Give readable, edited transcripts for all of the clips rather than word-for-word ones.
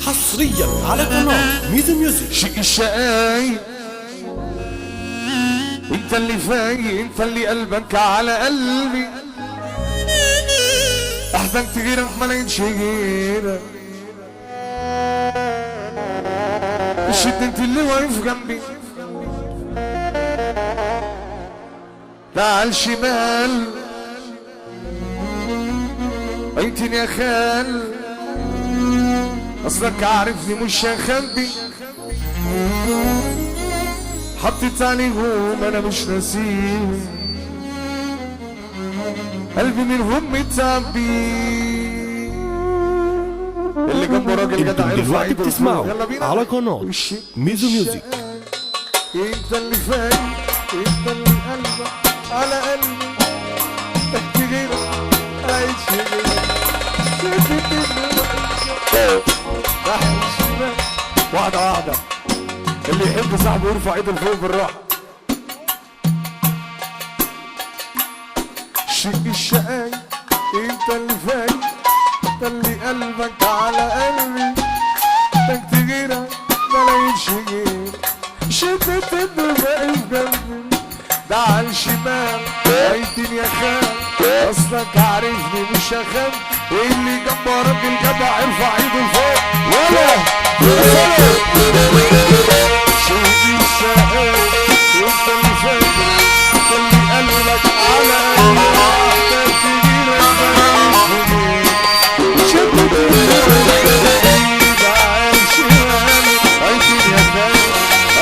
حصريا على قناة ميزو ميوزك. شيء الشقاي انت اللي فاي، انت اللي قلبك على قلبي، احزنت غيرك ما لقيتش غيرك، الشد انت اللي واقف جنبي، تعال شمال عيتني يا خال، اصلك عارفني مش هخبي، حطيت عليهم انا مش ناسيهم، قلبي منهم متعبي، اللي جنبه راجل جدع انتم دلوقتي بتسمعوا على قناة ميزو ميوزك. انت اللي فايق، انت اللي قلبك على قلبي، تحكي غيرك عايش غيرك، شفت الدنيا واحدة واحدة، اللي يحب صاحبه يرفع ايده لفوق بالراحة. شيء الشقاي انت اللي فايق، انت اللي قلبك على قلبي، تحكي غيرك ما لقيتش غيرك، شدت الدماء في قلبي، ده على الشمال عيتني يا خال، اصلك عارفني مش هخاف، اللي جنبه راجل جدع ارفع ايده لفوق ولا شوفي الشقاي انت اللي فاكر، انت اللي قلبك على قلبك، تغيرك ماليش شدت ده على الشمال عيتني يا خال،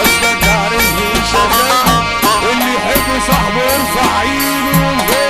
اصلك عارفني مش هخاف، اللي يحب صاحبه يرفع ايده لفوق.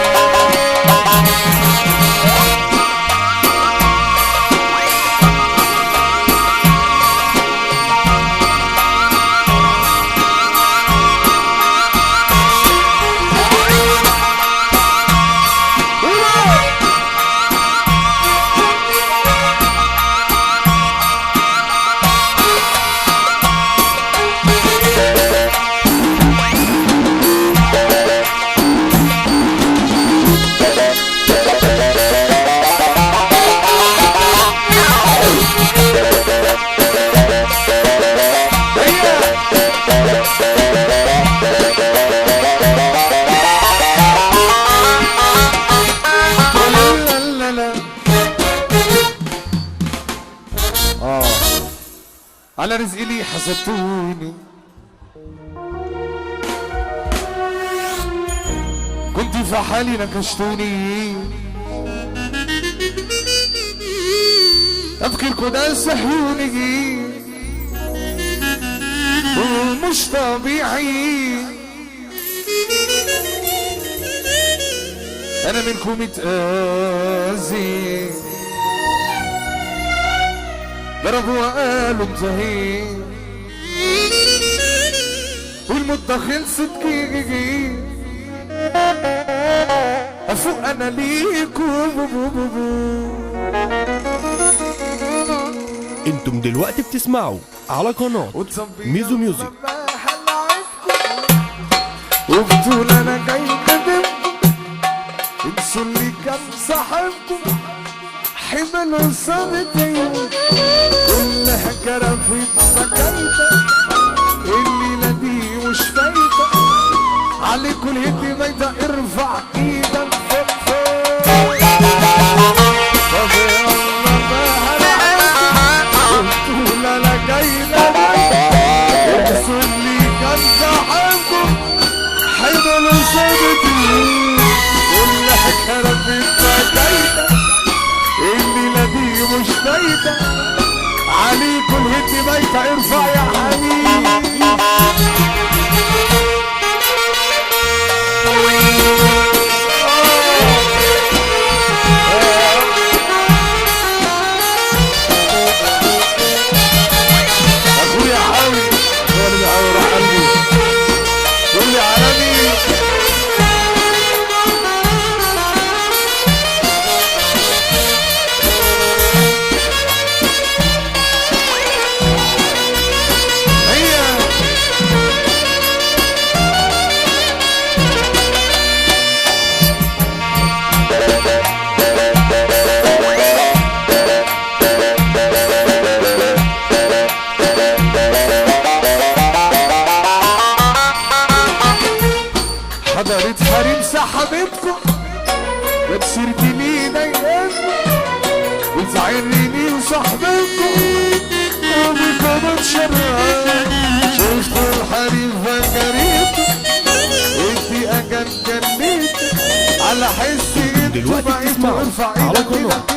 على رزقي لي حسدتوني، كنت في حالي نكشتوني، تفكيركوا ده صحيوني ومش طبيعي، انا منكم متأذي، ضربوا وقالوا انتهي، والمدة خلصت كي افوق انا ليكم. انتم دلوقتي بتسمعوا على قناة ميزو ميوزك. وبتقول انا جاي خدمكم، انسوا اللي كان صاحبكم، حمل صابتين كلها كرفت سكايته، الليلة دي مش فايته، عليكوا الهد ميتة ارفع ايدك فوق فوق، طب يلا بقى هنعيش، قلتوا انا جاي انسوا اللي كان صاحبكم، حمل صابتين كلها كرفت سكايته، الليلة دي مش فايتة، عليكوا الهد ميتة ارفع يا حبيبي. اخويا حاوي هو اللي بيحاول على قلبي، قول لي عالمي. شفت الحريم فجريت انتي اجل جنيت على حسي انتوا دلوقتي بعيد بتسمعوا وارفع على ايدك قناة كده